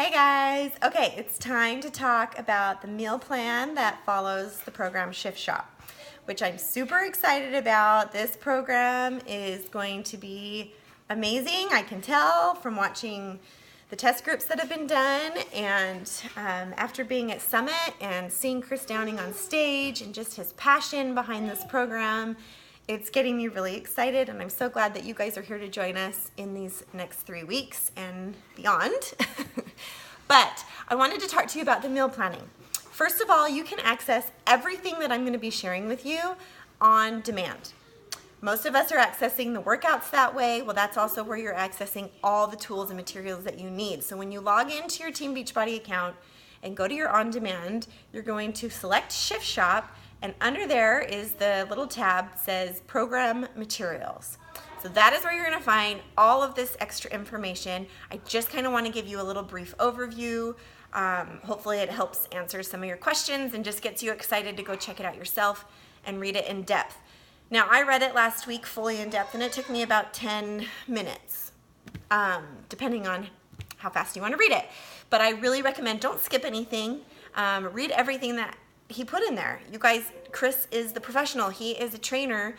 Hey guys! Okay, it's time to talk about the meal plan that follows the program Shift Shop, which I'm super excited about. This program is going to be amazing. I can tell from watching the test groups that have been done, and after being at Summit and seeing Chris Downing on stage and just his passion behind this program, it's getting me really excited, and I'm so glad that you guys are here to join us in these next 3 weeks and beyond. But I wanted to talk to you about the meal planning. First of all, you can access everything that I'm going to be sharing with you on demand. Most of us are accessing the workouts that way. Well, that's also where you're accessing all the tools and materials that you need. So when you log into your Team Beachbody account and go to your on demand, you're going to select Shift Shop, and under there is the little tab that says Program Materials. So that is where you're going to find all of this extra information. I just kind of want to give you a little brief overview. Hopefully it helps answer some of your questions and just gets you excited to go check it out yourself and read it in depth. Now, I read it last week fully in depth, and it took me about 10 minutes, depending on how fast you want to read it. But I really recommend don't skip anything. Read everything that he put in there. You guys, Chris is the professional. He is a trainer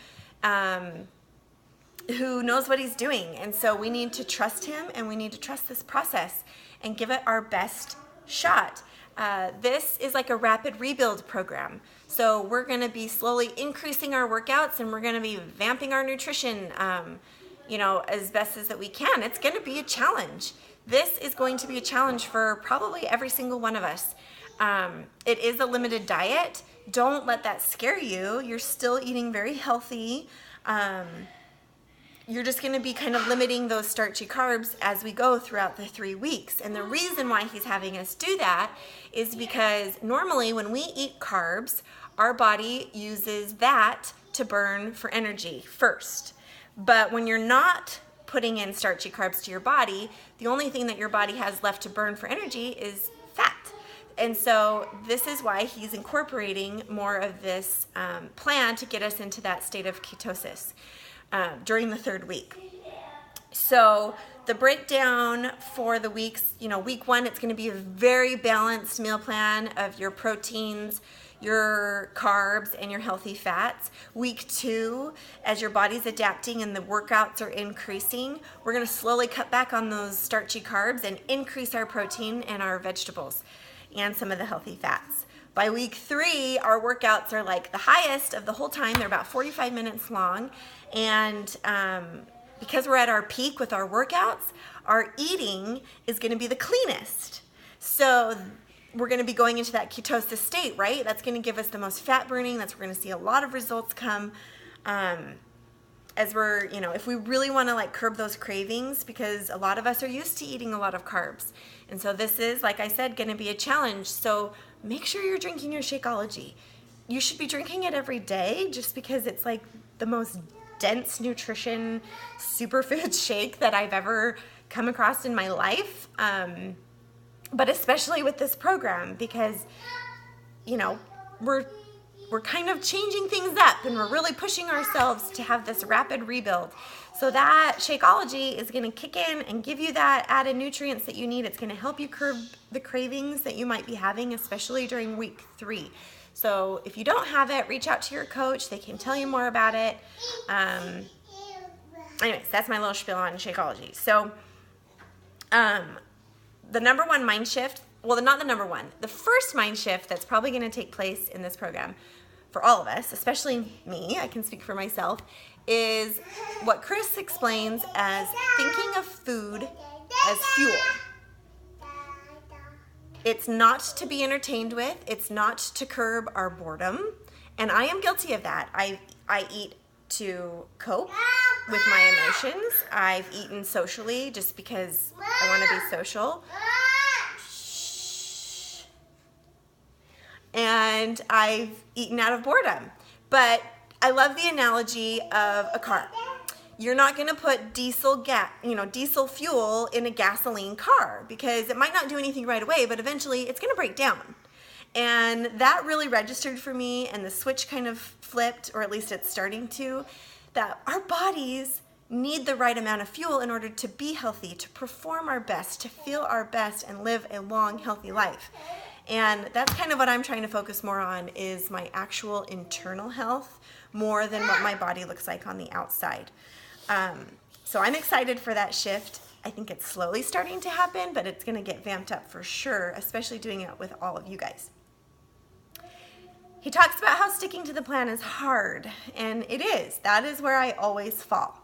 who knows what he's doing. And so we need to trust him, and we need to trust this process and give it our best shot. This is like a rapid rebuild program. So we're going to be slowly increasing our workouts, and we're going to be vamping our nutrition, as best as that we can. It's going to be a challenge. This is going to be a challenge for probably every single one of us. It is a limited diet. Don't let that scare you. You're still eating very healthy. You're just going to be kind of limiting those starchy carbs as we go throughout the 3 weeks. And the reason why he's having us do that is because normally when we eat carbs, our body uses that to burn for energy first. But when you're not putting in starchy carbs to your body, the only thing that your body has left to burn for energy is fat. And so this is why he's incorporating more of this plan to get us into that state of ketosis during the 3rd week. So the breakdown for the weeks, week 1, it's going to be a very balanced meal plan of your proteins, your carbs, and your healthy fats. Week 2, as your body's adapting and the workouts are increasing, we're going to slowly cut back on those starchy carbs and increase our protein and our vegetables and some of the healthy fats. By week 3, our workouts are like the highest of the whole time. They're about 45 minutes long. And because we're at our peak with our workouts, our eating is going to be the cleanest. So we're going to be going into that ketosis state, right? That's going to give us the most fat burning. That's where we're going to see a lot of results come as we're, if we really want to curb those cravings, because a lot of us are used to eating a lot of carbs. And so this is, like I said, going to be a challenge. So make sure you're drinking your Shakeology. You should be drinking it every day, just because it's like the most dense nutrition superfood shake that I've ever come across in my life. But especially with this program, because, we're kind of changing things up, and we're really pushing ourselves to have this rapid rebuild. So that Shakeology is going to kick in and give you that added nutrients that you need. It's going to help you curb the cravings that you might be having, especially during week 3. So if you don't have it, reach out to your coach. They can tell you more about it. Anyways, that's my little spiel on Shakeology. So the number one mind shift, well, not the number one, the first mind shift that's probably going to take place in this program for all of us, especially me, I can speak for myself, is what Chris explains as thinking of food as fuel. It's not to be entertained with. It's not to curb our boredom. And I am guilty of that. I eat to cope with my emotions. I've eaten socially just because I want to be social. And I've eaten out of boredom. But I love the analogy of a car. You're not going to put diesel fuel in a gasoline car, because it might not do anything right away, but eventually it's going to break down. And that really registered for me, and the switch kind of flipped, or at least it's starting to, that our bodies need the right amount of fuel in order to be healthy, to perform our best, to feel our best, and live a long, healthy life. And that's kind of what I'm trying to focus more on, is my actual internal health more than what my body looks like on the outside. So I'm excited for that shift. I think it's slowly starting to happen, but it's going to get vamped up for sure, especially doing it with all of you guys. He talks about how sticking to the plan is hard, and it is. That is where I always fall.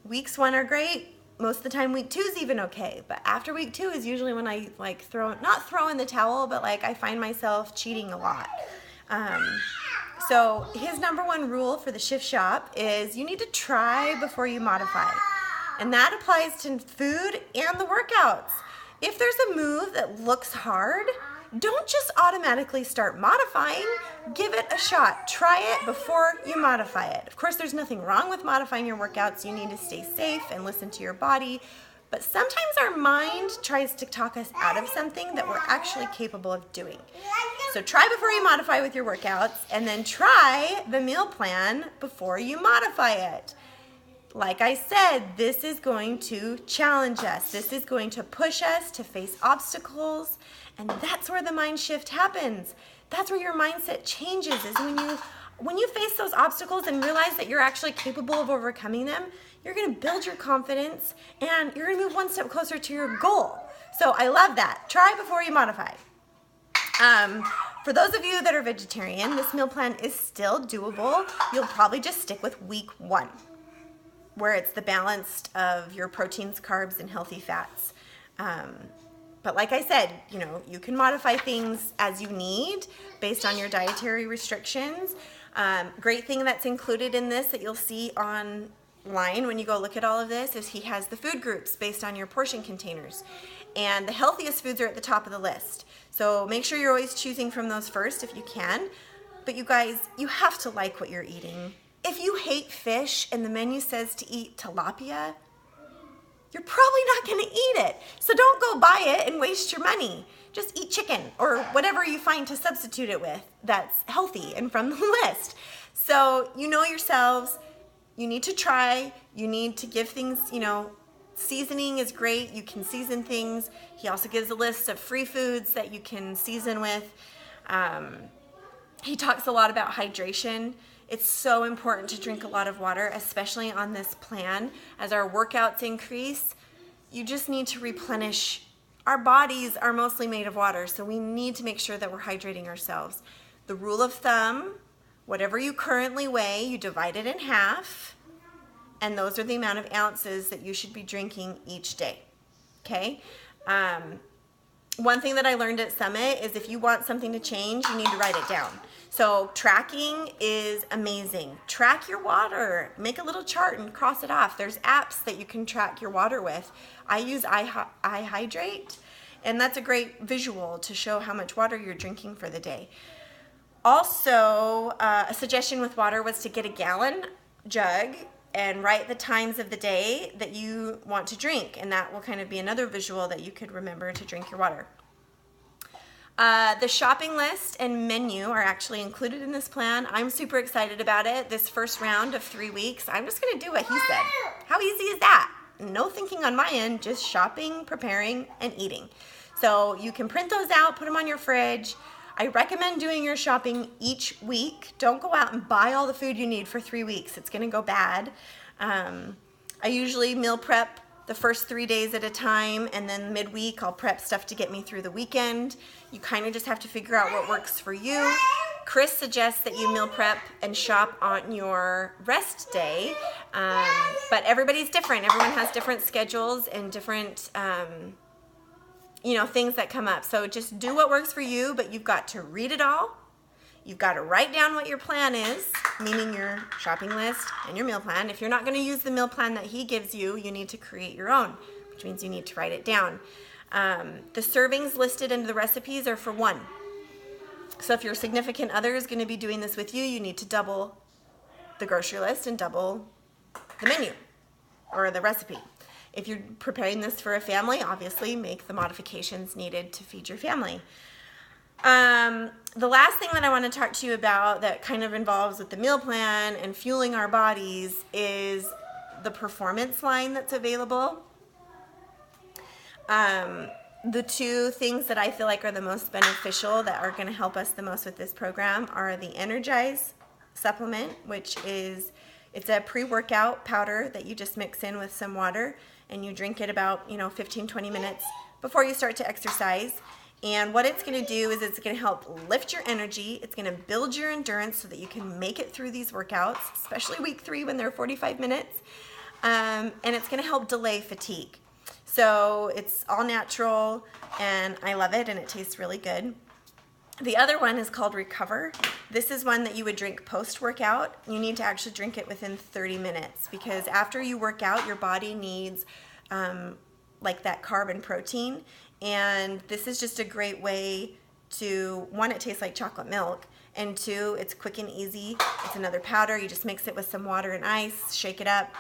Weeks 1 are great. Most of the time week 2 is even okay, but after week 2 is usually when I not throw in the towel, but like I find myself cheating a lot. So his number 1 rule for the Shift Shop is you need to try before you modify. And that applies to food and the workouts. If there's a move that looks hard, don't just automatically start modifying. Give it a shot. Try it before you modify it. Of course, there's nothing wrong with modifying your workouts. You need to stay safe and listen to your body. But sometimes our mind tries to talk us out of something that we're actually capable of doing. So try before you modify with your workouts, and then try the meal plan before you modify it. Like I said, this is going to challenge us. This is going to push us to face obstacles, and that's where the mind shift happens. That's where your mindset changes, is when you face those obstacles and realize that you're actually capable of overcoming them, you're going to build your confidence and you're going to move one step closer to your goal. So I love that. Try before you modify. For those of you that are vegetarian, this meal plan is still doable. You'll probably just stick with week 1, where it's the balance of your proteins, carbs, and healthy fats. But like I said, you can modify things as you need based on your dietary restrictions. Great thing that's included in this that you'll see online when you go look at all of this is he has the food groups based on your portion containers. And the healthiest foods are at the top of the list. So make sure you're always choosing from those first if you can. But you guys, you have to like what you're eating. If you hate fish and the menu says to eat tilapia, you're probably not going to eat it. So don't go buy it and waste your money. Just eat chicken or whatever you find to substitute it with that's healthy and from the list. So you know yourselves, you need to try, you need to give things, seasoning is great. You can season things. He also gives a list of free foods that you can season with. He talks a lot about hydration. It's so important to drink a lot of water, especially on this plan. As our workouts increase, you just need to replenish. Our bodies are mostly made of water, so we need to make sure that we're hydrating ourselves. The rule of thumb, whatever you currently weigh, you divide it in half, and those are the amount of ounces that you should be drinking each day, okay? One thing that I learned at Summit is if you want something to change, you need to write it down. So tracking is amazing. Track your water. Make a little chart and cross it off. There's apps that you can track your water with. I use iHydrate, and that's a great visual to show how much water you're drinking for the day. Also, a suggestion with water was to get a gallon jug and write the times of the day that you want to drink, and that will kind of be another visual that you could remember to drink your water. The shopping list and menu are actually included in this plan. I'm super excited about it. This first round of 3 weeks, I'm just going to do what he said. How easy is that? No thinking on my end, just shopping, preparing, and eating. So you can print those out, put them on your fridge. I recommend doing your shopping each week. Don't go out and buy all the food you need for 3 weeks. It's going to go bad. I usually meal prep the first 3 days at a time, and then midweek I'll prep stuff to get me through the weekend. You kind of just have to figure out what works for you. Chris suggests that you meal prep and shop on your rest day, but everybody's different. Everyone has different schedules and different things that come up. So just do what works for you, but you've got to read it all. You've got to write down what your plan is, meaning your shopping list and your meal plan. If you're not going to use the meal plan that he gives you, you need to create your own, which means you need to write it down. The servings listed in the recipes are for 1. So if your significant other is going to be doing this with you, you need to double the grocery list and double the menu or the recipe. If you're preparing this for a family, obviously make the modifications needed to feed your family. The last thing that I want to talk to you about that kind of involves with the meal plan and fueling our bodies is the performance line that's available. The two things that I feel like are the most beneficial that are going to help us the most with this program are the Energize supplement, which is, it's a pre-workout powder that you just mix in with some water and you drink it about 15-20 minutes before you start to exercise. And what it's going to do is it's going to help lift your energy. It's going to build your endurance so that you can make it through these workouts, especially week 3 when they're 45 minutes. And it's going to help delay fatigue. So it's all natural and I love it and it tastes really good. The other one is called Recover. This is one that you would drink post-workout. You need to actually drink it within 30 minutes because after you work out, your body needs like that carb and protein. And this is just a great way to, one, it tastes like chocolate milk, and 2, it's quick and easy. It's another powder. You just mix it with some water and ice, shake it up.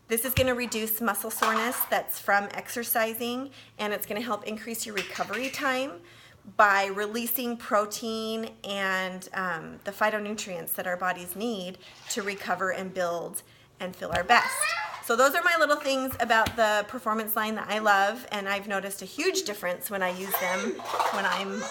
This is going to reduce muscle soreness that's from exercising, and it's going to help increase your recovery time by releasing protein and the phytonutrients that our bodies need to recover and build and feel our best. So those are my little things about the performance line that I love, and I've noticed a huge difference when I use them when I'm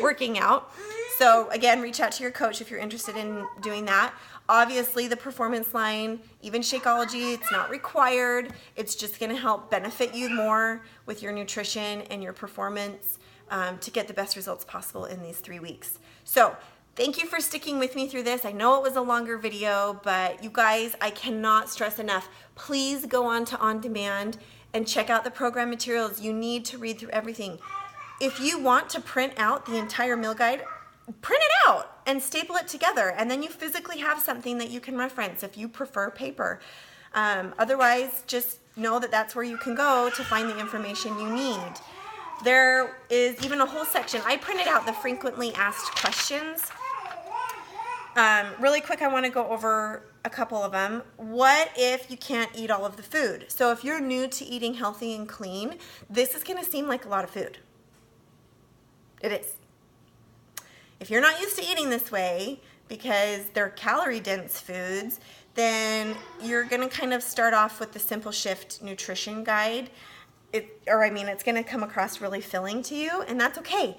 working out. So again, reach out to your coach if you're interested in doing that. Obviously, the performance line, even Shakeology, it's not required. It's just going to help benefit you more with your nutrition and your performance to get the best results possible in these 3 weeks. So thank you for sticking with me through this. I know it was a longer video, but you guys, I cannot stress enough. Please go on to On Demand and check out the program materials. You need to read through everything. If you want to print out the entire meal guide, print it out and staple it together, and then you physically have something that you can reference if you prefer paper. Otherwise, just know that that's where you can go to find the information you need. There is even a whole section. I printed out the frequently asked questions. Really quick, I want to go over a couple of them. What if you can't eat all of the food? So if you're new to eating healthy and clean, this is going to seem like a lot of food. It is. If you're not used to eating this way because they're calorie-dense foods, then you're going to kind of start off with the Simple Shift nutrition guide. It's going to come across really filling to you, and that's okay.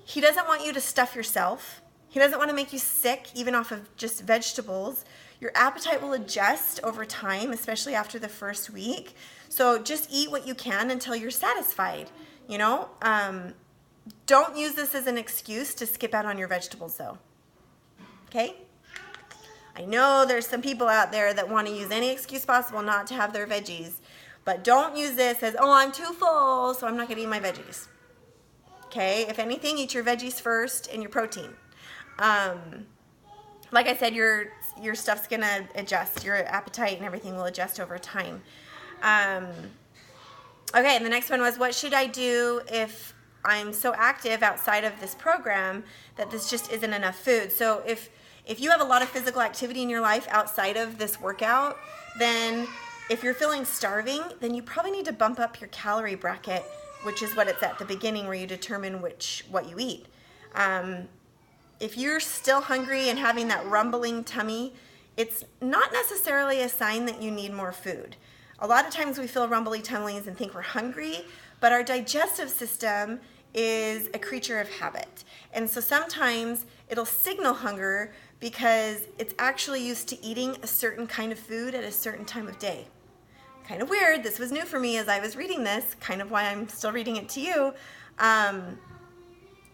He doesn't want you to stuff yourself. He doesn't want to make you sick, even off of just vegetables. Your appetite will adjust over time, especially after the first week. So just eat what you can until you're satisfied, Don't use this as an excuse to skip out on your vegetables, though. Okay? I know there's some people out there that want to use any excuse possible not to have their veggies, but don't use this as, oh, I'm too full, so I'm not going to eat my veggies. Okay? If anything, eat your veggies first and your protein. Like I said, your stuff's going to adjust. Your appetite and everything will adjust over time. Okay, and the next one was, what should I do if I'm so active outside of this program that this just isn't enough food? So if you have a lot of physical activity in your life outside of this workout, then if you're feeling starving, then you probably need to bump up your calorie bracket, which is what it's at the beginning where you determine what you eat. If you're still hungry and having that rumbling tummy, it's not necessarily a sign that you need more food. A lot of times we feel rumbly tummies and think we're hungry, but our digestive system is a creature of habit. And so sometimes it'll signal hunger because it's actually used to eating a certain kind of food at a certain time of day. Kind of weird. This was new for me as I was reading this, kind of why I'm still reading it to you.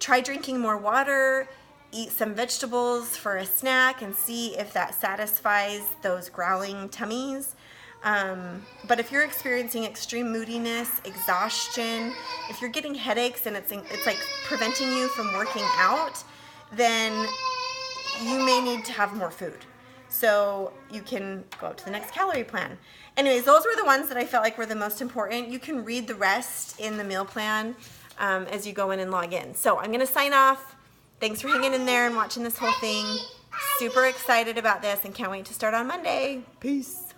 Try drinking more water, eat some vegetables for a snack, and see if that satisfies those growling tummies. But if you're experiencing extreme moodiness, exhaustion, if you're getting headaches and it's like preventing you from working out, then you may need to have more food. So you can go up to the next calorie plan. Anyways, those were the ones that I felt like were the most important. You can read the rest in the meal plan as you go in and log in. So I'm going to sign off. Thanks for hanging in there and watching this whole thing. Super excited about this and can't wait to start on Monday. Peace.